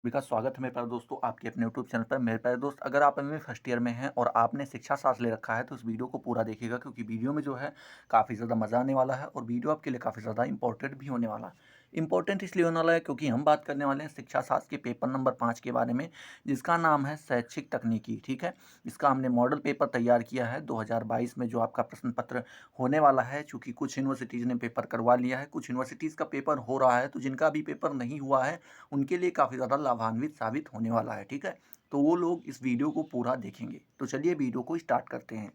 सभी का स्वागत है मेरे प्यारे दोस्तों आपके अपने यूट्यूब चैनल पर। मेरे प्यारे दोस्त, अगर आप अभी फर्स्ट ईयर में हैं और आपने शिक्षा शास्त्र ले रखा है तो इस वीडियो को पूरा देखिएगा, क्योंकि वीडियो में जो है काफ़ी ज़्यादा मज़ा आने वाला है और वीडियो आपके लिए काफ़ी ज़्यादा इंपॉर्टेंट भी होने वाला है। इंपॉर्टेंट इसलिए होने वाला है क्योंकि हम बात करने वाले हैं शिक्षा शास्त्र के पेपर नंबर 5 के बारे में, जिसका नाम है शैक्षिक तकनीकी। ठीक है, इसका हमने मॉडल पेपर तैयार किया है 2022 में, जो आपका प्रश्न पत्र होने वाला है। चूँकि कुछ यूनिवर्सिटीज़ ने पेपर करवा लिया है, कुछ यूनिवर्सिटीज़ का पेपर हो रहा है, तो जिनका अभी पेपर नहीं हुआ है उनके लिए काफ़ी ज़्यादा लाभान्वित साबित होने वाला है। ठीक है, तो वो लोग इस वीडियो को पूरा देखेंगे। तो चलिए वीडियो को स्टार्ट करते हैं।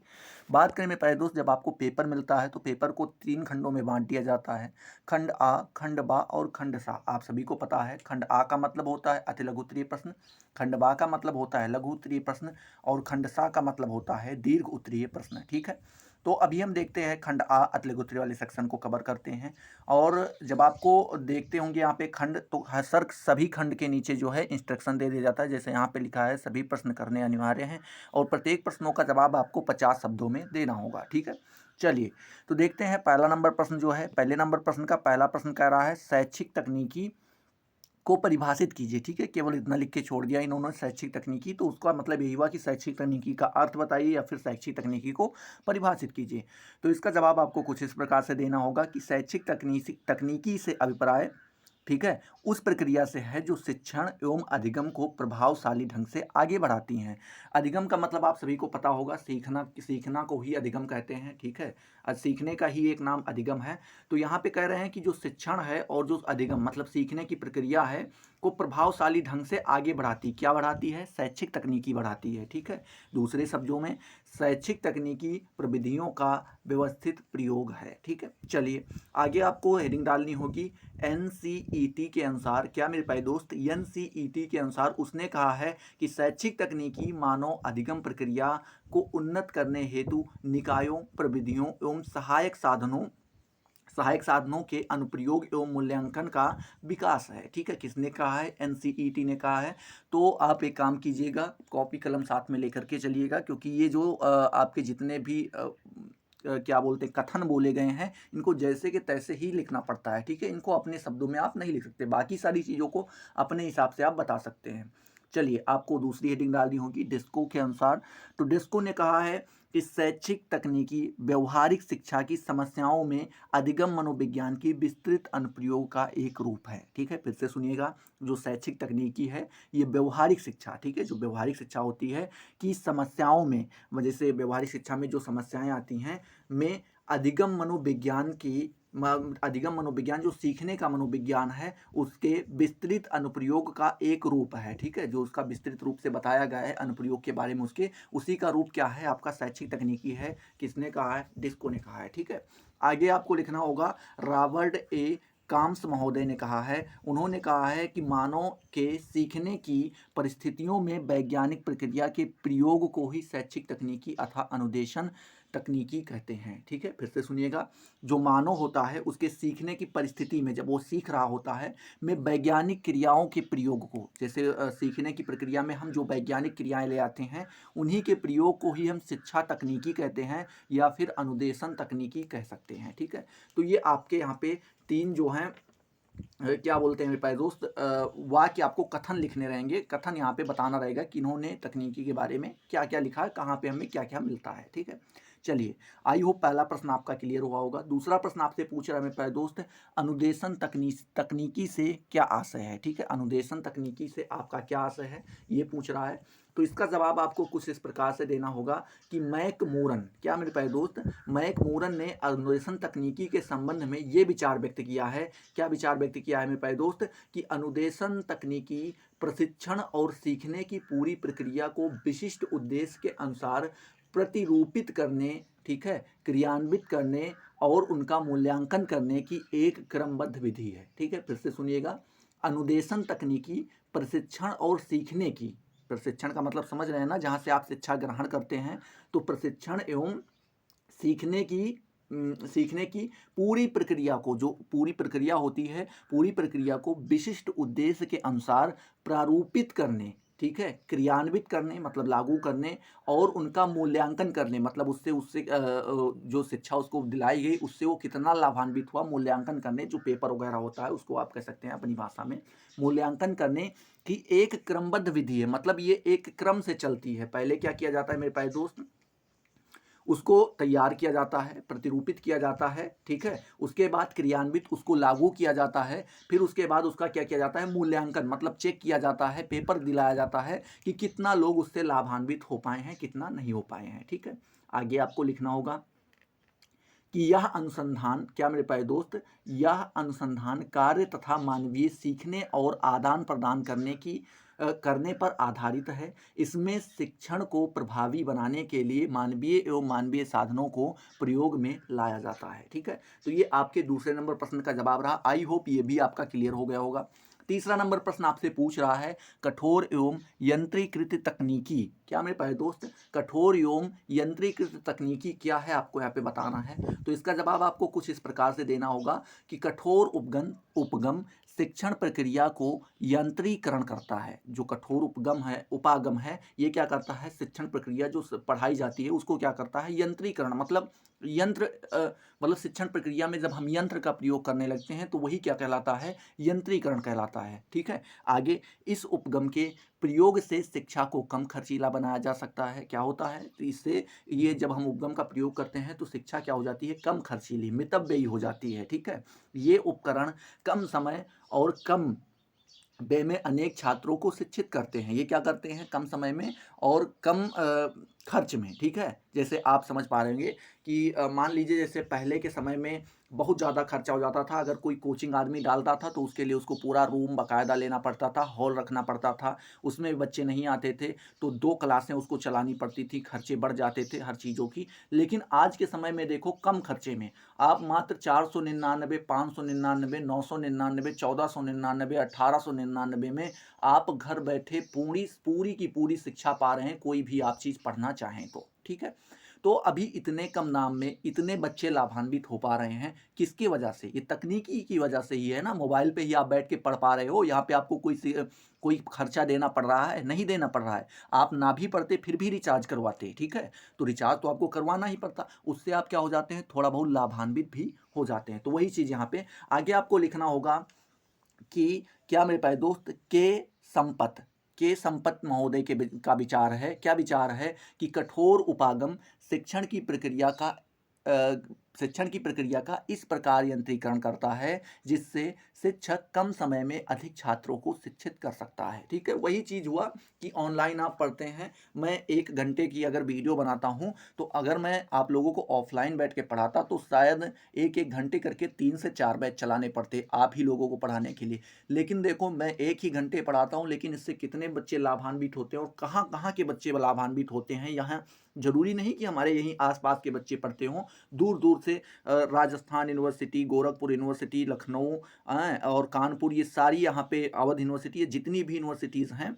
बात करें मेरे प्यारे दोस्त, जब आपको पेपर मिलता है तो पेपर को 3 खंडों में बाँट दिया जाता है। खंड आ, खंड बा और खंड सा। आप सभी को पता है, खंड आ का मतलब होता है अति लघु उत्तरीय प्रश्न, खंड बा का मतलब होता है लघु उत्तरीय प्रश्न और खंड सा का मतलब होता है दीर्घ उत्तरीय प्रश्न। ठीक है, तो अभी हम देखते हैं खंड आ अति लघु उत्तरीय वाले सेक्शन को कवर करते हैं। और जब आपको देखते होंगे यहाँ पे खंड, तो हर सर सभी खंड के नीचे जो है इंस्ट्रक्शन दे दिया जाता है। जैसे यहाँ पे लिखा है सभी प्रश्न करने अनिवार्य हैं और प्रत्येक प्रश्नों का जवाब आपको 50 शब्दों में देना होगा। ठीक है, चलिए तो देखते हैं पहला नंबर प्रश्न जो है। पहले नंबर प्रश्न का पहला प्रश्न कह रहा है शैक्षिक तकनीकी को परिभाषित कीजिए। ठीक है, केवल इतना लिख के छोड़ दिया इन्होंने शैक्षिक तकनीकी, तो उसका मतलब यही हुआ कि शैक्षिक तकनीकी का अर्थ बताइए या फिर शैक्षिक तकनीकी को परिभाषित कीजिए। तो इसका जवाब आपको कुछ इस प्रकार से देना होगा कि शैक्षिक तकनीकी से अभिप्राय, ठीक है, उस प्रक्रिया से है जो शिक्षण एवं अधिगम को प्रभावशाली ढंग से आगे बढ़ाती हैं। अधिगम का मतलब आप सभी को पता होगा, सीखना, सीखना को ही अधिगम कहते हैं। ठीक है, सीखने का ही एक नाम अधिगम है। तो यहाँ पे कह रहे हैं कि जो शिक्षण है और जो अधिगम मतलब सीखने की प्रक्रिया है को प्रभावशाली ढंग से आगे बढ़ाती, क्या बढ़ाती है? शैक्षिक तकनीकी बढ़ाती है। ठीक है, दूसरे शब्दों में शैक्षिक तकनीकी प्रविधियों का व्यवस्थित प्रयोग है। ठीक है, चलिए आगे आपको हेडिंग डालनी होगी एनसीईटी के अनुसार। क्या मेरे भाई दोस्त, एनसीईटी के अनुसार उसने कहा है कि शैक्षिक तकनीकी मानव अधिगम प्रक्रिया को उन्नत करने हेतु निकायों, प्रविधियों एवं सहायक साधनों के अनुप्रयोग एवं मूल्यांकन का विकास है। ठीक है, किसने कहा है? एनसीईटी ने कहा है। तो आप एक काम कीजिएगा, कॉपी कलम साथ में लेकर के चलिएगा, क्योंकि ये जो आपके जितने भी क्या बोलते हैं कथन बोले गए हैं, इनको जैसे कि तैसे ही लिखना पड़ता है। ठीक है, इनको अपने शब्दों में आप नहीं लिख सकते, बाकी सारी चीज़ों को अपने हिसाब से आप बता सकते हैं। चलिए आपको दूसरी हेडिंग डालनी होगी डिस्को के अनुसार। तो डिस्को ने कहा है कि शैक्षिक तकनीकी व्यवहारिक शिक्षा की समस्याओं में अधिगम मनोविज्ञान की विस्तृत अनुप्रयोग का एक रूप है। ठीक है, फिर से सुनिएगा, जो शैक्षिक तकनीकी है ये व्यवहारिक शिक्षा, ठीक है, जो व्यवहारिक शिक्षा होती है कि समस्याओं में, जैसे व्यवहारिक शिक्षा में जो समस्याएं आती हैं में अधिगम मनोविज्ञान की अधिगम मनोविज्ञान जो सीखने का मनोविज्ञान है उसके विस्तृत अनुप्रयोग का एक रूप है। ठीक है, जो उसका विस्तृत रूप से बताया गया है अनुप्रयोग के बारे में, उसके उसी का रूप क्या है? आपका शैक्षिक तकनीकी है। किसने कहा है? डिस्को ने कहा है। ठीक है, आगे आपको लिखना होगा रॉबर्ट ए काम्स महोदय ने कहा है। उन्होंने कहा है कि मानव के सीखने की परिस्थितियों में वैज्ञानिक प्रक्रिया के प्रयोग को ही शैक्षिक तकनीकी अथवा अनुदेशन तकनीकी कहते हैं। ठीक है, फिर से सुनिएगा, जो मानव होता है उसके सीखने की परिस्थिति में, जब वो सीख रहा होता है, में वैज्ञानिक क्रियाओं के प्रयोग को, जैसे सीखने की प्रक्रिया में हम जो वैज्ञानिक क्रियाएं ले आते हैं उन्हीं के प्रयोग को ही हम शिक्षा तकनीकी कहते हैं या फिर अनुदेशन तकनीकी कह सकते हैं। ठीक है, तो ये आपके यहाँ पे तीन जो हैं क्या बोलते हैं मेरे पास दोस्त, वाक्य आपको कथन लिखने रहेंगे। कथन यहाँ पे बताना रहेगा कि इन्होंने तकनीकी के बारे में क्या क्या लिखा है, कहाँ पे हमें क्या क्या मिलता है। ठीक है, चलिए आई होप पहला प्रश्न आपका क्लियर हुआ होगा। दूसरा प्रश्न आपसे पूछ रहा है मेरे प्यारे दोस्त, अनुदेशन तकनीकी से क्या आशय है? ठीक है, अनुदेशन तकनीकी से आपका क्या आशय है ये पूछ रहा है। तो इसका जवाब आपको कुछ इस प्रकार से देना होगा कि मैक मूरन, क्या मेरे प्यारे दोस्त, मैक मूरन ने अनुदेशन तकनीकी के संबंध में ये विचार व्यक्त किया है। क्या विचार व्यक्त किया है मेरे प्यारे दोस्त? कि अनुदेशन तकनीकी प्रशिक्षण और सीखने की पूरी प्रक्रिया को विशिष्ट उद्देश्य के अनुसार प्रतिरूपित करने, ठीक है, क्रियान्वित करने और उनका मूल्यांकन करने की एक क्रमबद्ध विधि है। ठीक है, फिर से सुनिएगा, अनुदेशन तकनीकी प्रशिक्षण और सीखने की, प्रशिक्षण का मतलब समझ रहे हैं ना, जहाँ से आप शिक्षा ग्रहण करते हैं, तो प्रशिक्षण एवं सीखने की सीखने की पूरी प्रक्रिया को, जो पूरी प्रक्रिया होती है, पूरी प्रक्रिया को विशिष्ट उद्देश्य के अनुसार प्रारूपित करने, ठीक है, क्रियान्वित करने मतलब लागू करने, और उनका मूल्यांकन करने मतलब उससे उससे जो शिक्षा उसको दिलाई गई उससे वो कितना लाभान्वित हुआ, मूल्यांकन करने, जो पेपर वगैरह होता है उसको आप कह सकते हैं अपनी भाषा में मूल्यांकन करने की एक क्रमबद्ध विधि है। मतलब ये एक क्रम से चलती है। पहले क्या किया जाता है मेरे प्यारे दोस्त, उसको तैयार किया जाता है, प्रतिरूपित किया जाता है, ठीक है, उसके बाद क्रियान्वित उसको लागू किया जाता है, फिर उसके बाद उसका क्या किया जाता है, मूल्यांकन मतलब चेक किया जाता है, पेपर दिलाया जाता है कि कितना लोग उससे लाभान्वित हो पाए हैं, कितना नहीं हो पाए हैं। ठीक है, आगे आपको लिखना होगा कि यह अनुसंधान, क्या मेरे प्यारे दोस्त, यह अनुसंधान कार्य तथा मानवीय सीखने और आदान प्रदान करने पर आधारित है। इसमें शिक्षण को प्रभावी बनाने के लिए मानवीय एवं मानवीय साधनों को प्रयोग में लाया जाता है। ठीक है, तो ये आपके दूसरे नंबर प्रश्न का जवाब रहा। आई होप ये भी आपका क्लियर हो गया होगा। तीसरा नंबर प्रश्न आपसे पूछ रहा है कठोर एवं यंत्रीकृत तकनीकी। क्या मेरे प्यारे दोस्त, कठोर एवं यंत्रीकृत तकनीकी क्या है आपको यहाँ पे बताना है। तो इसका जवाब आपको कुछ इस प्रकार से देना होगा कि कठोर उपगम शिक्षण प्रक्रिया को यंत्रीकरण करता है। जो कठोर उपागम है ये क्या करता है, शिक्षण प्रक्रिया जो पढ़ाई जाती है उसको क्या करता है, यंत्रीकरण मतलब यंत्र मतलब शिक्षण प्रक्रिया में जब हम यंत्र का प्रयोग करने लगते हैं तो वही क्या कहलाता है, यंत्रीकरण कहलाता है। ठीक है, आगे इस उपगम के प्रयोग से शिक्षा को कम खर्चीला बनाया जा सकता है। क्या होता है, तो इससे ये जब हम उपगम का प्रयोग करते हैं तो शिक्षा क्या हो जाती है, कम खर्चीली मितव्ययी हो जाती है। ठीक है, ये उपकरण कम समय और कम व्यय में अनेक छात्रों को शिक्षित करते हैं। ये क्या करते हैं, कम समय में और कम खर्च में। ठीक है, जैसे आप समझ पा रहे होंगे कि मान लीजिए जैसे पहले के समय में बहुत ज़्यादा खर्चा हो जाता था। अगर कोई कोचिंग आदमी डालता था तो उसके लिए उसको पूरा रूम बाकायदा लेना पड़ता था, हॉल रखना पड़ता था, उसमें भी बच्चे नहीं आते थे तो 2 क्लासें उसको चलानी पड़ती थी, खर्चे बढ़ जाते थे हर चीज़ों की। लेकिन आज के समय में देखो कम खर्चे में आप मात्र 499, 599, 999, 1499, 1899 में आप घर बैठे पूरी पूरी की पूरी शिक्षा पा रहे हैं, कोई भी आप चीज़ पढ़ना चाहें तो। ठीक है, तो अभी इतने कम नाम में इतने बच्चे लाभान्वित हो पा रहे हैं, किसकी वजह से, ये तकनीकी की वजह से ही है ना। मोबाइल पे ही आप बैठ के पढ़ पा रहे हो, यहाँ पे आपको कोई खर्चा देना पड़ रहा है, नहीं देना पड़ रहा है। आप ना भी पढ़ते फिर भी रिचार्ज करवाते, ठीक है, तो रिचार्ज तो आपको करवाना ही पड़ता, उससे आप क्या हो जाते हैं, थोड़ा बहुत लाभान्वित भी हो जाते हैं। तो वही चीज़ यहाँ पे आगे आपको लिखना होगा कि क्या मेरे प्यारे दोस्त, के संपत महोदय का विचार है, क्या विचार है कि कठोर उपागम शिक्षण की प्रक्रिया का अ, शिक्षण की प्रक्रिया का इस प्रकार यंत्रीकरण करता है जिससे शिक्षक कम समय में अधिक छात्रों को शिक्षित कर सकता है। ठीक है, वही चीज़ हुआ कि ऑनलाइन आप पढ़ते हैं, मैं 1 घंटे की अगर वीडियो बनाता हूँ तो अगर मैं आप लोगों को ऑफलाइन बैठ के पढ़ाता तो शायद 1-1 घंटे करके 3 से 4 बैच चलाने पड़ते आप ही लोगों को पढ़ाने के लिए। लेकिन देखो मैं 1 ही घंटे पढ़ाता हूँ, लेकिन इससे कितने बच्चे लाभान्वित होते हैं और कहाँ कहाँ के बच्चे लाभान्वित होते हैं। यहाँ जरूरी नहीं कि हमारे यहीं आसपास के बच्चे पढ़ते हों, दूर दूर से राजस्थान यूनिवर्सिटी, गोरखपुर यूनिवर्सिटी, लखनऊ और कानपुर, ये सारी यहाँ पे अवध यूनिवर्सिटी, ये जितनी भी यूनिवर्सिटीज़ हैं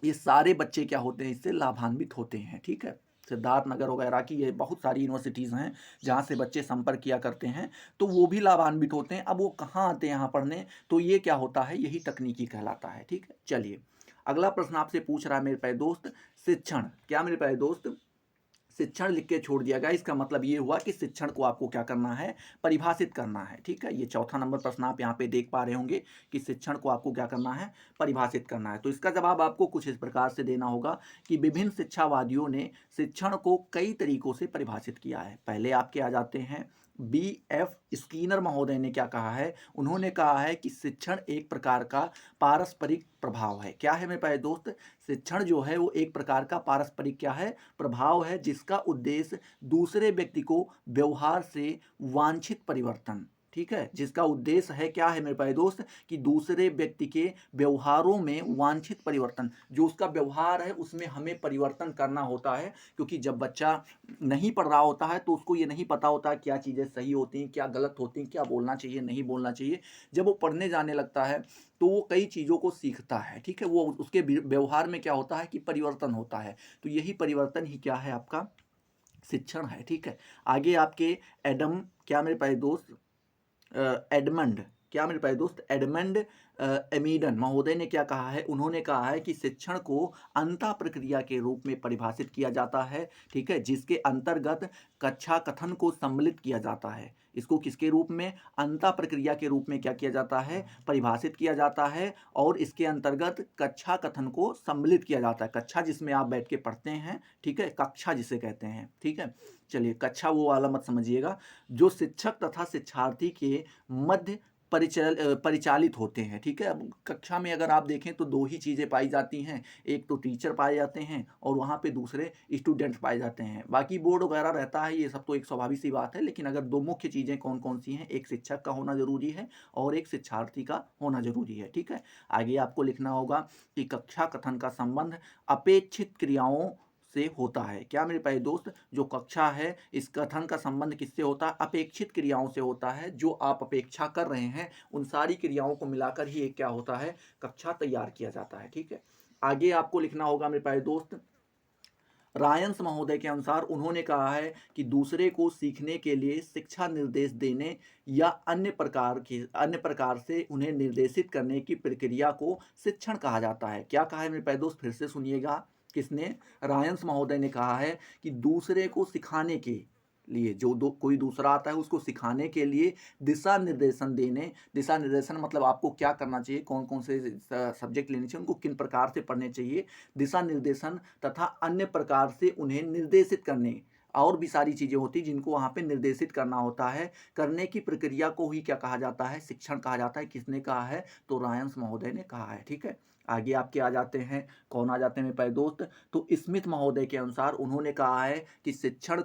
ये सारे बच्चे क्या होते हैं, इससे लाभान्वित होते हैं। ठीक है, सिद्धार्थनगर वगैरह की ये बहुत सारी यूनिवर्सिटीज़ हैं जहाँ से बच्चे संपर्क किया करते हैं, तो वो भी लाभान्वित होते हैं। अब वो कहाँ आते हैं यहाँ पढ़ने, तो ये क्या होता है, यही तकनीकी कहलाता है। ठीक है, चलिए अगला प्रश्न आपसे पूछ रहा है मेरे प्यारे दोस्त, शिक्षण, क्या मेरे प्यारे दोस्त, शिक्षण लिख के छोड़ दिया गया, इसका मतलब ये हुआ कि शिक्षण को आपको क्या करना है, परिभाषित करना है। ठीक है, ये चौथा नंबर प्रश्न आप यहाँ पे देख पा रहे होंगे कि शिक्षण को आपको क्या करना है, परिभाषित करना है। तो इसका जवाब आपको कुछ इस प्रकार से देना होगा कि विभिन्न शिक्षावादियों ने शिक्षण को कई तरीकों से परिभाषित किया है। पहले आपके आ जाते हैं B.F. स्कीनर महोदय ने क्या कहा है, उन्होंने कहा है कि शिक्षण एक प्रकार का पारस्परिक प्रभाव है। क्या है मेरे प्यारे दोस्त, शिक्षण जो है वो एक प्रकार का पारस्परिक क्या है, प्रभाव है, जिसका उद्देश्य दूसरे व्यक्ति को व्यवहार से वांछित परिवर्तन, ठीक है, जिसका उद्देश्य है क्या है मेरे प्यारे दोस्त, कि दूसरे व्यक्ति के व्यवहारों में वांछित परिवर्तन, जो उसका व्यवहार है उसमें हमें परिवर्तन करना होता है। क्योंकि जब बच्चा नहीं पढ़ रहा होता है तो उसको ये नहीं पता होता है क्या चीज़ें सही होती हैं, क्या गलत होती हैं, क्या बोलना चाहिए, नहीं बोलना चाहिए। जब वो पढ़ने जाने लगता है तो वो कई चीज़ों को सीखता है। ठीक है, वो उसके व्यवहार में क्या होता है कि परिवर्तन होता है। तो यही परिवर्तन ही क्या है, आपका शिक्षण है। ठीक है, आगे आपके एडम, क्या मेरे प्यारे दोस्त, एडमंड, क्या मेरे प्यारे दोस्त, एडमंड एमीडन महोदय ने क्या कहा है, उन्होंने कहा है कि शिक्षण को अंतः प्रक्रिया के रूप में परिभाषित किया जाता है, ठीक है, जिसके अंतर्गत कक्षा कथन को सम्मिलित किया जाता है। इसको किसके रूप में, अंतः प्रक्रिया के रूप में क्या किया जाता है, परिभाषित किया जाता है, और इसके अंतर्गत कक्षा कथन को सम्मिलित किया जाता है। कक्षा जिसमें आप बैठ के पढ़ते हैं, ठीक है, कक्षा जिसे कहते हैं, ठीक है। चलिए, कक्षा वो वाला मत समझिएगा, जो शिक्षक तथा शिक्षार्थी के मध्य परिचालित होते हैं, ठीक है। अब कक्षा में अगर आप देखें तो दो ही चीज़ें पाई जाती हैं, एक तो टीचर पाए जाते हैं और वहाँ पे दूसरे स्टूडेंट्स पाए जाते हैं। बाकी बोर्ड वगैरह रहता है, ये सब तो एक स्वाभाविक सी बात है, लेकिन अगर दो मुख्य चीज़ें कौन कौन सी हैं, एक शिक्षक का होना जरूरी है और एक शिक्षार्थी का होना जरूरी है, ठीक है। आगे आपको लिखना होगा कि कक्षा कथन का संबंध अपेक्षित क्रियाओं से होता है। क्या मेरे प्यारे दोस्त, जो कक्षा है इस कथन का संबंध किससे होता है, अपेक्षित क्रियाओं से होता है। जो आप अपेक्षा कर रहे हैं उन सारी क्रियाओं को मिलाकर ही एक क्या होता है, कक्षा तैयार किया जाता है, ठीक है। आगे आपको लिखना होगा मेरे प्यारे दोस्त, रायंस महोदय के अनुसार उन्होंने कहा है कि दूसरे को सीखने के लिए शिक्षा निर्देश देने या अन्य प्रकार से उन्हें निर्देशित करने की प्रक्रिया को शिक्षण कहा जाता है। क्या कहा है मेरे प्यारे दोस्त, फिर से सुनिएगा। किसने, रायंस महोदय ने कहा है कि दूसरे को सिखाने के लिए, जो कोई दूसरा आता है उसको सिखाने के लिए दिशा निर्देशन देने, दिशा निर्देशन मतलब आपको क्या करना चाहिए, कौन कौन से सब्जेक्ट लेने चाहिए, उनको किन प्रकार से पढ़ने चाहिए, दिशा निर्देशन तथा अन्य प्रकार से उन्हें निर्देशित करने, और भी सारी चीज़ें होती जिनको वहाँ पे निर्देशित करना होता है, करने की प्रक्रिया को ही क्या कहा जाता है, शिक्षण कहा जाता है। किसने कहा है, तो रायंस महोदय ने कहा है, ठीक है। आगे आपके आ जाते हैं, कौन आ जाते हैं मेरे प्यारे दोस्त, तो स्मिथ महोदय के अनुसार उन्होंने कहा है कि शिक्षण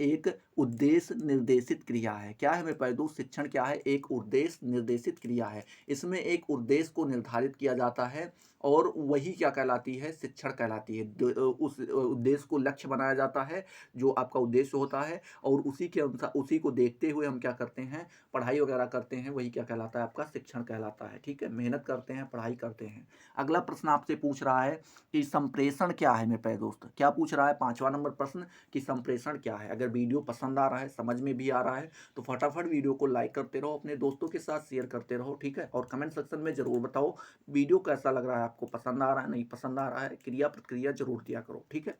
एक उद्देश्य निर्देशित क्रिया है। क्या है मेरे प्यारे दोस्त, शिक्षण क्या है, एक उद्देश्य निर्देशित क्रिया है। इसमें एक उद्देश्य को निर्धारित किया जाता है और वही क्या कहलाती है, शिक्षण कहलाती है। उस उद्देश्य को लक्ष्य बनाया जाता है, जो आपका उद्देश्य होता है, और उसी के अनुसार, उसी को देखते हुए हम क्या करते हैं, पढ़ाई वगैरह करते हैं, वही क्या कहलाता है, आपका शिक्षण कहलाता है, ठीक है। मेहनत करते हैं, पढ़ाई करते हैं। अगला प्रश्न आपसे पूछ रहा है कि संप्रेषण क्या है मेरे प्यारे दोस्त। क्या पूछ रहा है, 5वां नंबर प्रश्न, कि संप्रेषण क्या है। अगर वीडियो पसंद आ रहा है, समझ में भी आ रहा है, तो फटाफट वीडियो को लाइक करते रहो, अपने दोस्तों के साथ शेयर करते रहो, ठीक है। और कमेंट सेक्शन में जरूर बताओ वीडियो कैसा लग रहा है, आपको पसंद आ रहा है, नहीं पसंद आ रहा है, क्रिया प्रतिक्रिया जरूर दिया करो, ठीक है।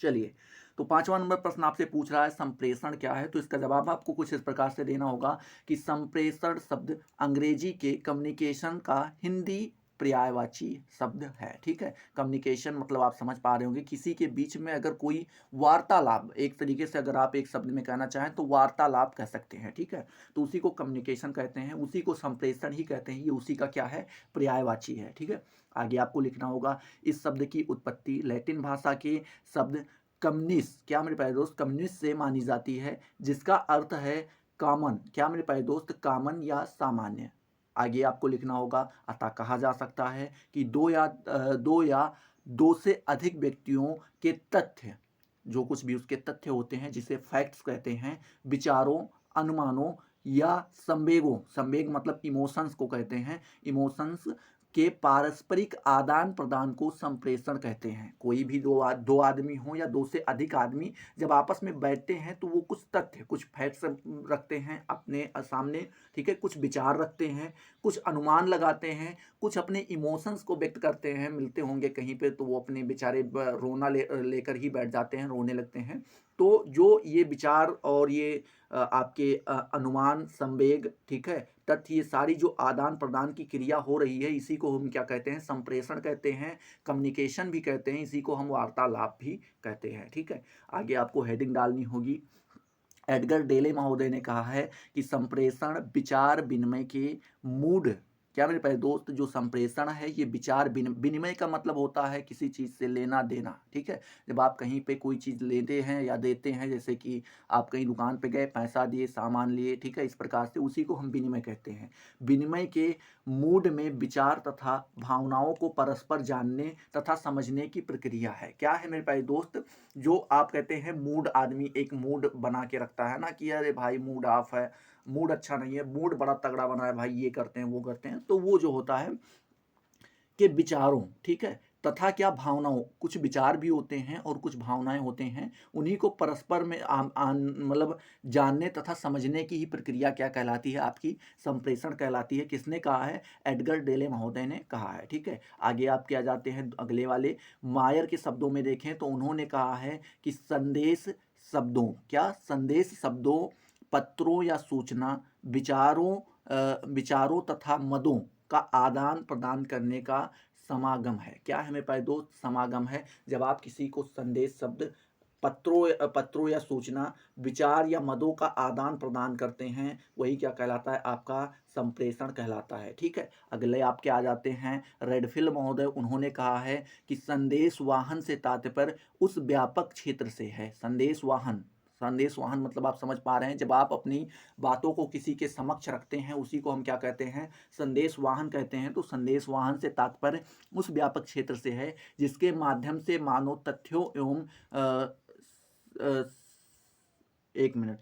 चलिए, तो 5वां नंबर प्रश्न आपसे पूछ रहा है संप्रेषण क्या है। तो इसका जवाब आपको कुछ इस प्रकार से देना होगा कि संप्रेषण शब्द अंग्रेजी के कम्युनिकेशन का हिंदी पर्यायवाची शब्द है, ठीक है। कम्युनिकेशन मतलब आप समझ पा रहे होंगे, किसी के बीच में अगर कोई वार्तालाप, एक तरीके से अगर आप एक शब्द में कहना चाहें तो वार्तालाप कह सकते हैं, ठीक है। तो उसी को कम्युनिकेशन कहते हैं, उसी को संप्रेषण ही कहते हैं, ये उसी का क्या है, पर्यायवाची है, ठीक है। आगे आपको लिखना होगा, इस शब्द की उत्पत्ति लैटिन भाषा के शब्द कम्युनिस, क्या मेरे प्यारे दोस्त, कम्युनिस्ट से मानी जाती है, जिसका अर्थ है कॉमन। क्या मेरे प्यारे दोस्त, कॉमन या सामान्य। आगे आपको लिखना होगा, अतः कहा जा सकता है कि दो से अधिक व्यक्तियों के तथ्य, जो कुछ भी उसके तथ्य होते हैं, जिसे फैक्ट्स कहते हैं, विचारों, अनुमानों या संवेगों, संवेग मतलब इमोशंस को कहते हैं, इमोशंस के पारस्परिक आदान प्रदान को संप्रेषण कहते हैं। कोई भी दो आदमी हो या दो से अधिक आदमी जब आपस में बैठते हैं तो वो कुछ तथ्य, कुछ फैक्ट्स रखते हैं अपने सामने, ठीक है, कुछ विचार रखते हैं, कुछ अनुमान लगाते हैं, कुछ अपने इमोशंस को व्यक्त करते हैं। मिलते होंगे कहीं पे तो वो अपने बेचारे रोना लेकर ही बैठ जाते हैं, रोने लगते हैं। तो जो ये विचार और ये आपके अनुमान, संवेग, ठीक है, तथ्य, ये सारी जो आदान प्रदान की क्रिया हो रही है, इसी को हम क्या कहते हैं, संप्रेषण कहते हैं, कम्युनिकेशन भी कहते हैं, इसी को हम वार्तालाप भी कहते हैं, ठीक है। आगे आपको हेडिंग डालनी होगी, एडगर डेले महोदय ने कहा है कि संप्रेषण विचार विनिमय के मूड। क्या मेरे प्यारे दोस्त, जो संप्रेषण है ये विचार विनिमय का मतलब होता है किसी चीज़ से लेना देना, ठीक है। जब आप कहीं पे कोई चीज़ लेते हैं या देते हैं, जैसे कि आप कहीं दुकान पे गए, पैसा दिए, सामान लिए, ठीक है, इस प्रकार से उसी को हम विनिमय कहते हैं। विनिमय के मूड में विचार तथा भावनाओं को परस्पर जानने तथा समझने की प्रक्रिया है। क्या है मेरे प्यारे दोस्त, जो आप कहते हैं मूड, आदमी एक मूड बना के रखता है ना, कि अरे भाई मूड ऑफ है, मूड अच्छा नहीं है, मूड बड़ा तगड़ा बना है भाई, ये करते हैं वो करते हैं, तो वो जो होता है कि विचारों, ठीक है, तथा क्या भावनाओं, कुछ विचार भी होते हैं और कुछ भावनाएं होते हैं, उन्हीं को परस्पर में मतलब जानने तथा समझने की ही प्रक्रिया क्या कहलाती है, आपकी संप्रेषण कहलाती है। किसने कहा है? एडगर डेले महोदय ने कहा है। ठीक है, आगे आप क्या जाते हैं अगले वाले मायर के शब्दों में देखें तो उन्होंने कहा है कि संदेश शब्दों, क्या संदेश शब्दों, पत्रों या सूचना, विचारों तथा मदों का आदान प्रदान करने का समागम है। क्या है मेरे पास दोस्त? समागम है। जब आप किसी को संदेश शब्द, पत्रों या सूचना, विचार या मदों का आदान प्रदान करते हैं, वही क्या कहलाता है? आपका संप्रेषण कहलाता है। ठीक है, अगले आप क्या आ जाते हैं? रेडफिल महोदय, उन्होंने कहा है कि संदेश वाहन से तात्पर्य उस व्यापक क्षेत्र से है। संदेश वाहन मतलब आप समझ पा रहे हैं, जब आप अपनी बातों को किसी के समक्ष रखते हैं, उसी को हम क्या कहते हैं? संदेश वाहन कहते हैं। तो संदेश वाहन से तात्पर्य उस व्यापक क्षेत्र से है जिसके माध्यम से मानव तथ्यों एवं अ, एक मिनट,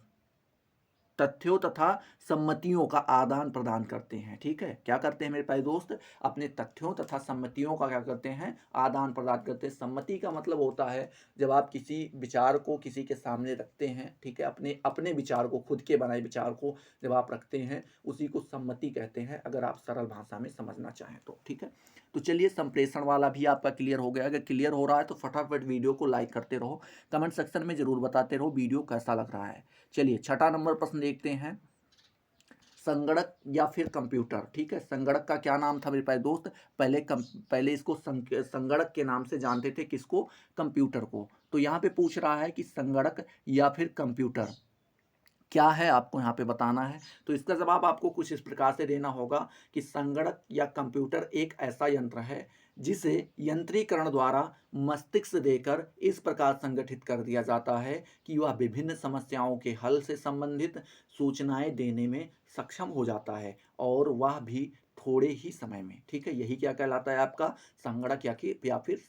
तथ्यों तथा सम्मतियों का आदान प्रदान करते हैं। ठीक है, क्या करते हैं मेरे प्यारे दोस्त? अपने तथ्यों तथा सम्मतियों का क्या करते हैं? आदान प्रदान करते हैं। सम्मति का मतलब होता है जब आप किसी विचार को किसी के सामने रखते हैं, ठीक है, अपने अपने विचार को, खुद के बनाए विचार को जब आप रखते हैं, उसी को सम्मति कहते हैं, अगर आप सरल भाषा में समझना चाहें तो। ठीक है, तो चलिए संप्रेषण वाला भी आपका क्लियर हो गया। अगर क्लियर हो रहा है तो फटाफट वीडियो को लाइक करते रहो, कमेंट सेक्शन में जरूर बताते रहो वीडियो कैसा लग रहा है। चलिए छठा नंबर प्रश्न देखते हैं, संगणक या फिर कंप्यूटर। ठीक है, संगणक का क्या नाम था मेरे पास दोस्त? पहले इसको संगणक के नाम से जानते थे, किसको? कंप्यूटर को। तो यहाँ पे पूछ रहा है कि संगणक या फिर कंप्यूटर क्या है, आपको यहाँ पे बताना है। तो इसका जवाब आपको कुछ इस प्रकार से देना होगा कि संगणक या कंप्यूटर एक ऐसा यंत्र है जिसे यंत्रीकरण द्वारा मस्तिष्क देकर इस प्रकार संगठित कर दिया जाता है कि वह विभिन्न समस्याओं के हल से संबंधित सूचनाएं देने में सक्षम हो जाता है, और वह भी थोड़े ही समय में। ठीक है, यही क्या कहलाता है? आपका संगणक या फिर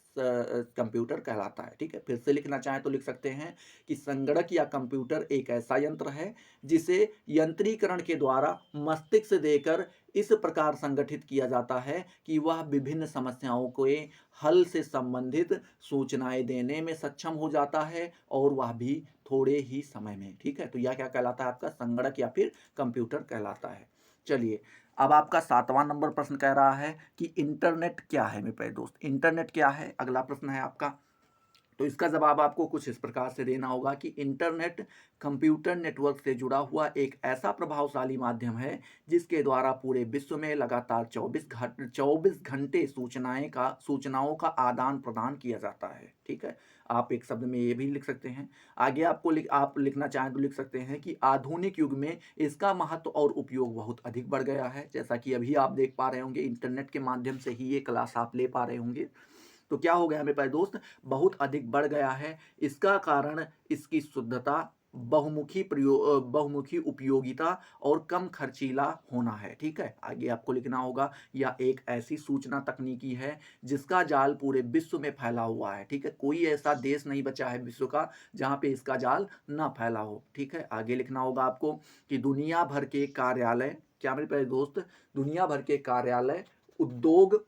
कंप्यूटर कहलाता है। ठीक है, फिर से लिखना चाहें तो लिख सकते हैं कि संगणक या कंप्यूटर एक ऐसा यंत्र है जिसे यंत्रीकरण के द्वारा मस्तिष्क देकर इस प्रकार संगठित किया जाता है कि वह विभिन्न समस्याओं के हल से संबंधित सूचनाएं देने में सक्षम हो जाता है, और वह भी थोड़े ही समय में। ठीक है, तो यह क्या कहलाता है? आपका संगणक या फिर कंप्यूटर कहलाता है। चलिए, अब आपका सातवां नंबर प्रश्न कह रहा है कि इंटरनेट क्या है मेरे प्यारे दोस्त? इंटरनेट क्या है, अगला प्रश्न है आपका। तो इसका जवाब आपको कुछ इस प्रकार से देना होगा कि इंटरनेट कंप्यूटर नेटवर्क से जुड़ा हुआ एक ऐसा प्रभावशाली माध्यम है जिसके द्वारा पूरे विश्व में लगातार 24 घंटे सूचनाओं का आदान प्रदान किया जाता है। ठीक है, आप एक शब्द में ये भी लिख सकते हैं। आगे आप लिखना चाहें तो लिख सकते हैं कि आधुनिक युग में इसका महत्व और उपयोग बहुत अधिक बढ़ गया है। जैसा कि अभी आप देख पा रहे होंगे, इंटरनेट के माध्यम से ही ये क्लास आप ले पा रहे होंगे। तो क्या हो गया मेरे पास दोस्त? बहुत अधिक बढ़ गया है। इसका कारण इसकी शुद्धता, बहुमुखी उपयोगिता और कम खर्चीला होना है। ठीक है, आगे आपको लिखना होगा, यह एक ऐसी सूचना तकनीकी है जिसका जाल पूरे विश्व में फैला हुआ है। ठीक है, कोई ऐसा देश नहीं बचा है विश्व का जहां पे इसका जाल ना फैला हो। ठीक है, आगे लिखना होगा आपको कि दुनिया भर के कार्यालय, क्या मेरे प्यारे दोस्त? दुनिया भर के कार्यालय, उद्योग,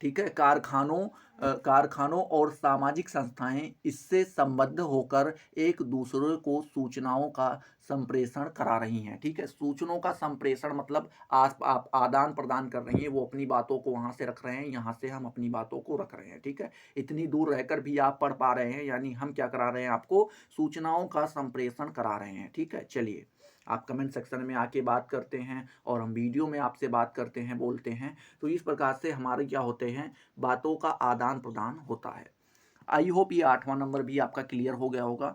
ठीक है, कारखानों और सामाजिक संस्थाएं इससे संबद्ध होकर एक दूसरे को सूचनाओं का संप्रेषण करा रही हैं। ठीक है, सूचनाओं का संप्रेषण मतलब आप आदान प्रदान कर रही हैं, वो अपनी बातों को वहां से रख रहे हैं, यहाँ से हम अपनी बातों को रख रहे हैं। ठीक है, इतनी दूर रहकर भी आप पढ़ पा रहे हैं, यानी हम क्या करा रहे हैं? आपको सूचनाओं का संप्रेषण करा रहे हैं। ठीक है, चलिए आप कमेंट सेक्शन में आके बात करते हैं और हम वीडियो में आपसे बात करते हैं, बोलते हैं। तो इस प्रकार से हमारे क्या होते हैं? बातों का आदान प्रदान होता है। आई होप ये 8वां नंबर भी आपका क्लियर हो गया होगा।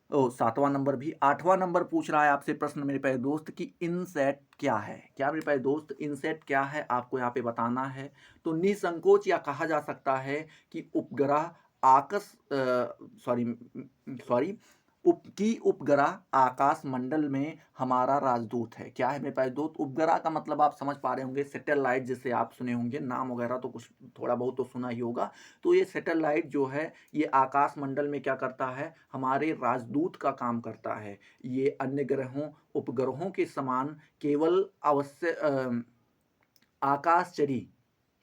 ओ 7वां नंबर भी। 8वां नंबर पूछ रहा है आपसे प्रश्न मेरे प्यारे दोस्त कि इनसेट क्या है? क्या मेरे प्यारे दोस्त? इनसेट क्या है, आपको यहाँ पे बताना है। तो निसंकोच या कहा जा सकता है कि उपग्रह आकाश सॉरी उपग्रह आकाश मंडल में हमारा राजदूत है। क्या है मेरे पास दोस्त? उपग्रह का मतलब आप समझ पा रहे होंगे, सैटेलाइट जिसे आप सुने होंगे, नाम वगैरह तो कुछ थोड़ा बहुत तो सुना ही होगा। तो ये सैटेलाइट जो है, ये आकाश मंडल में क्या करता है? हमारे राजदूत का काम करता है। ये अन्य ग्रहों, उपग्रहों के समान केवल आकाशचरी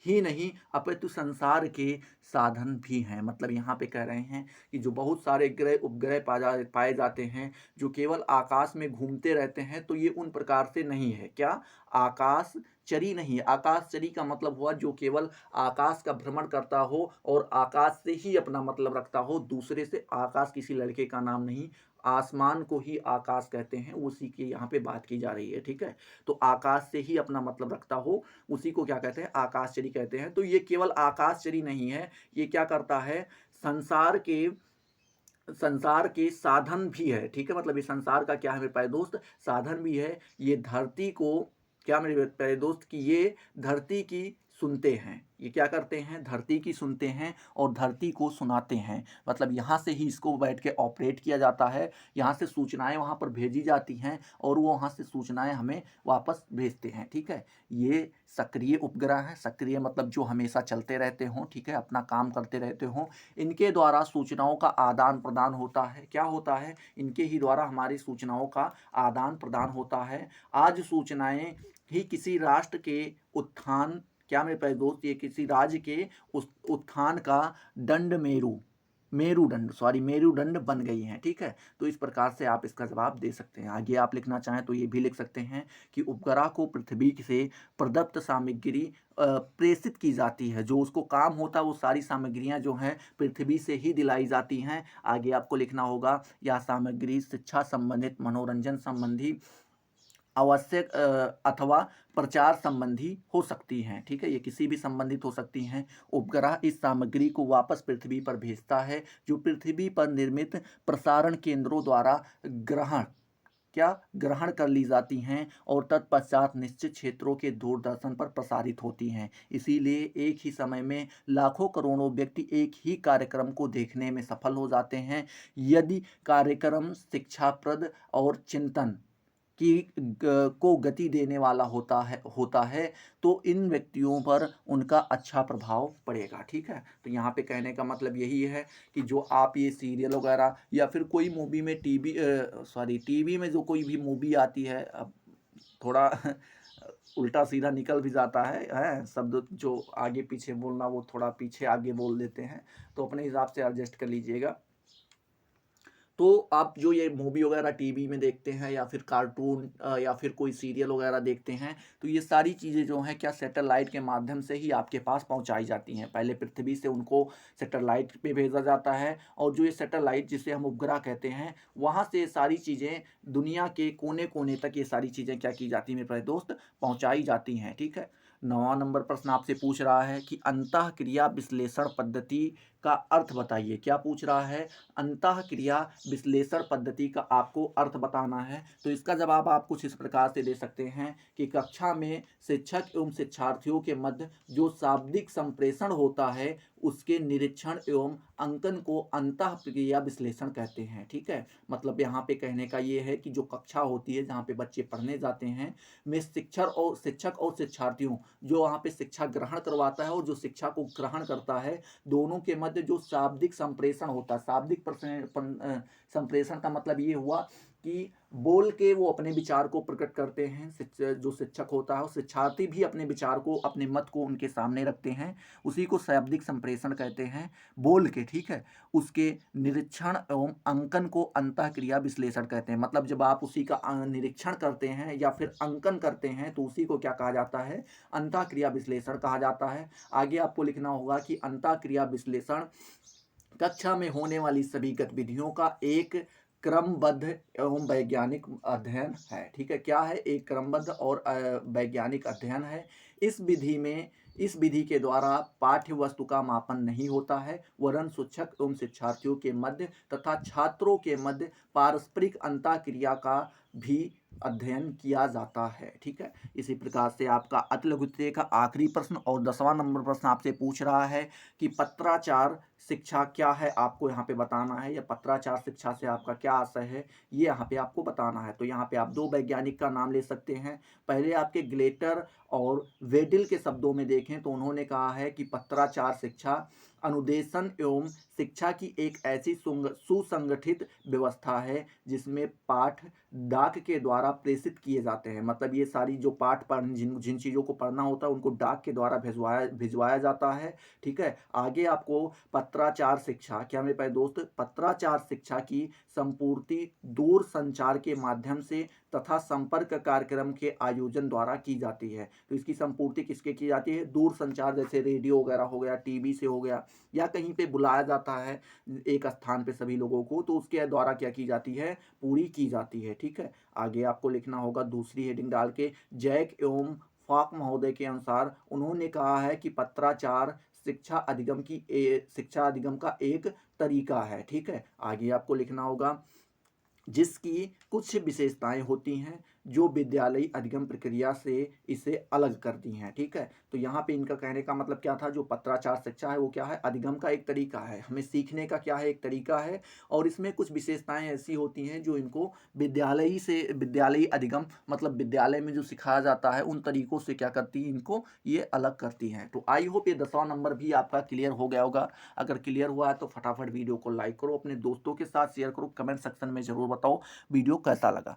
ही नहीं अपितु संसार के साधन भी हैं। मतलब यहाँ पे कह रहे हैं कि जो बहुत सारे ग्रह उपग्रह पाए जाते हैं जो केवल आकाश में घूमते रहते हैं, तो ये उन प्रकार से नहीं है। क्या? आकाशचरी नहीं है। आकाशचरी का मतलब हुआ जो केवल आकाश का भ्रमण करता हो और आकाश से ही अपना मतलब रखता हो, दूसरे से। आकाश किसी लड़के का नाम नहीं, आसमान को ही आकाश कहते हैं, उसी की यहाँ पे बात की जा रही है, ठीक है। तो आकाश से ही अपना मतलब रखता हो, उसी को क्या कहते हैं? आकाशचरी कहते हैं। तो ये केवल आकाशचरी नहीं है, ये क्या करता है? संसार के साधन भी है, ठीक है। मतलब ये संसार का क्या है मेरे प्यारे दोस्त? साधन भी है। ये धरती को क्या मेरे प्यारे दोस्त कि ये धरती की सुनते हैं। ये क्या करते हैं? धरती की सुनते हैं और धरती को सुनाते हैं। मतलब यहाँ से ही इसको बैठ के ऑपरेट किया जाता है, यहाँ से सूचनाएं वहाँ पर भेजी जाती हैं और वो वहाँ से सूचनाएं हमें वापस भेजते हैं, ठीक है। ये सक्रिय उपग्रह हैं। सक्रिय मतलब जो हमेशा चलते रहते हों, ठीक है, अपना काम करते रहते हों। इनके द्वारा सूचनाओं का आदान प्रदान होता है। क्या होता है? इनके ही द्वारा हमारी सूचनाओं का आदान प्रदान होता है। आज सूचनाएं ही किसी राष्ट्र के उत्थान, क्या मेरे प्यारे दोस्त, ये किसी राज्य के उस उत्थान का दंड मेरुदंड बन गई हैं, ठीक है। तो इस प्रकार से आप इसका जवाब दे सकते हैं। आगे आप लिखना चाहें तो ये भी लिख सकते हैं कि उपग्रह को पृथ्वी से प्रदत्त सामग्री प्रेषित की जाती है। जो उसको काम होता है वो सारी सामग्रियां जो हैं पृथ्वी से ही दिलाई जाती हैं। आगे आपको लिखना होगा यह सामग्री शिक्षा संबंधित, मनोरंजन संबंधी, आवश्यक अथवा प्रचार संबंधी हो सकती हैं, ठीक है। ये किसी भी संबंधित हो सकती हैं। उपग्रह इस सामग्री को वापस पृथ्वी पर भेजता है, जो पृथ्वी पर निर्मित प्रसारण केंद्रों द्वारा ग्रहण कर ली जाती हैं और तत्पश्चात निश्चित क्षेत्रों के दूरदर्शन पर प्रसारित होती हैं। इसीलिए एक ही समय में लाखों करोड़ों व्यक्ति एक ही कार्यक्रम को देखने में सफल हो जाते हैं। यदि कार्यक्रम शिक्षाप्रद और चिंतन को गति देने वाला होता है तो इन व्यक्तियों पर उनका अच्छा प्रभाव पड़ेगा, ठीक है। तो यहाँ पे कहने का मतलब यही है कि जो आप ये सीरियल वगैरह या फिर कोई मूवी में टीवी में जो कोई भी मूवी आती है, अब थोड़ा उल्टा सीधा निकल भी जाता है शब्द जो आगे पीछे बोलना वो थोड़ा पीछे आगे बोल देते हैं, तो अपने हिसाब से एडजस्ट कर लीजिएगा। तो आप जो ये मूवी वगैरह टीवी में देखते हैं या फिर कार्टून या फिर कोई सीरियल वगैरह देखते हैं, तो ये सारी चीज़ें जो हैं क्या सैटेलाइट के माध्यम से ही आपके पास पहुंचाई जाती हैं। पहले पृथ्वी से उनको सैटेलाइट पे भेजा जाता है और जो ये सैटेलाइट जिसे हम उपग्रह कहते हैं, वहाँ से ये सारी चीज़ें दुनिया के कोने कोने तक ये सारी चीज़ें क्या की जाती हैं मेरे प्यारे दोस्त? पहुँचाई जाती हैं, ठीक है। 9वां नंबर प्रश्न आपसे पूछ रहा है कि अंतःक्रिया विश्लेषण पद्धति का अर्थ बताइए। क्या पूछ रहा है? अंतःक्रिया विश्लेषण पद्धति का आपको अर्थ बताना है। तो इसका जवाब आप कुछ इस प्रकार से दे सकते हैं कि कक्षा में शिक्षक एवं शिक्षार्थियों के मध्य जो शाब्दिक संप्रेषण होता है उसके निरीक्षण एवं अंकन को अंतःक्रिया विश्लेषण कहते हैं, ठीक है। मतलब यहाँ पे कहने का ये है कि जो कक्षा होती है जहाँ पे बच्चे पढ़ने जाते हैं, में शिक्षक और शिक्षार्थियों, जो वहाँ पे शिक्षा ग्रहण करवाता है और जो शिक्षा को ग्रहण करता है, दोनों के मध्य जो शाब्दिक संप्रेषण होता है। संप्रेषण का मतलब ये हुआ कि बोल के वो अपने विचार को प्रकट करते हैं। जो शिक्षक होता है और शिक्षार्थी भी अपने विचार को, अपने मत को उनके सामने रखते हैं, उसी को शाब्दिक संप्रेषण कहते हैं, बोल के, ठीक है। उसके निरीक्षण एवं अंकन को अंतःक्रिया विश्लेषण कहते हैं। मतलब जब आप उसी का निरीक्षण करते हैं या फिर अंकन करते हैं तो उसी को क्या कहा जाता है? अंतःक्रिया विश्लेषण कहा जाता है। आगे आपको लिखना होगा कि अंतःक्रिया विश्लेषण कक्षा में होने वाली सभी गतिविधियों का एक क्रमबद्ध एवं वैज्ञानिक अध्ययन है, ठीक है। क्या है? एक क्रमबद्ध और वैज्ञानिक अध्ययन है। इस विधि के द्वारा पाठ्य वस्तु का मापन नहीं होता है, वरन शिक्षक एवं शिक्षार्थियों के मध्य तथा छात्रों के मध्य पारस्परिक अंतःक्रिया का भी अध्ययन किया जाता है, ठीक है। इसी प्रकार से आपका अति लघु का आखिरी प्रश्न और 10वां नंबर प्रश्न आपसे पूछ रहा है कि पत्राचार शिक्षा क्या है आपको यहाँ पे बताना है, या पत्राचार शिक्षा से आपका क्या आशय है, ये यहाँ पे आपको बताना है। तो यहाँ पे आप 2 वैज्ञानिक का नाम ले सकते हैं। पहले आपके ग्लेटर और वेडिल के शब्दों में देखें तो उन्होंने कहा है कि पत्राचार शिक्षा अनुदेशन एवं शिक्षा की एक ऐसी सुसंगठित व्यवस्था है जिसमें पाठ डाक के द्वारा प्रेषित किए जाते हैं। मतलब ये सारी जो पाठ पढ़ जिन जिन चीज़ों को पढ़ना होता है उनको डाक के द्वारा भिजवाया जाता है। ठीक है, आगे आपको पत्राचार शिक्षा क्या मेरे प्यारे दोस्त, पत्राचार शिक्षा की संपूर्ति दूर संचार के माध्यम से तथा संपर्क कार्यक्रम के आयोजन द्वारा की जाती है। तो इसकी संपूर्ति किसके की जाती है, दूर संचार, जैसे रेडियो वगैरह हो गया, टीवी से हो गया, या कहीं पे बुलाया जाता है एक स्थान पे सभी लोगों को, तो उसके द्वारा क्या की जाती है, पूरी की जाती है। ठीक है, आगे आपको लिखना होगा दूसरी हेडिंग डाल के, जैक एवं फाक महोदय के अनुसार उन्होंने कहा है कि पत्राचार शिक्षा अधिगम का एक तरीका है। ठीक है, आगे आपको लिखना होगा जिसकी कुछ विशेषताएं होती हैं जो विद्यालयी अधिगम प्रक्रिया से इसे अलग करती हैं। ठीक है, तो यहाँ पे इनका कहने का मतलब क्या था, जो पत्राचार शिक्षा है वो क्या है, अधिगम का एक तरीका है, हमें सीखने का क्या है, एक तरीका है, और इसमें कुछ विशेषताएं ऐसी होती हैं जो इनको विद्यालयी अधिगम मतलब विद्यालय में जो सिखाया जाता है उन तरीकों से क्या करती है, इनको ये अलग करती हैं। तो आई होप ये 10वां नंबर भी आपका क्लियर हो गया होगा। अगर क्लियर हुआ है तो फटाफट वीडियो को लाइक करो, अपने दोस्तों के साथ शेयर करो, कमेंट सेक्शन में जरूर बताओ वीडियो कैसा लगा।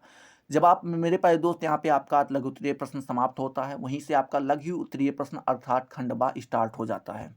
जब आप मेरे प्यारे दोस्त, यहाँ पे आपका लघु उत्तरीय प्रश्न समाप्त होता है, वहीं से आपका लघु उत्तरीय प्रश्न अर्थात खंड बा स्टार्ट हो जाता है।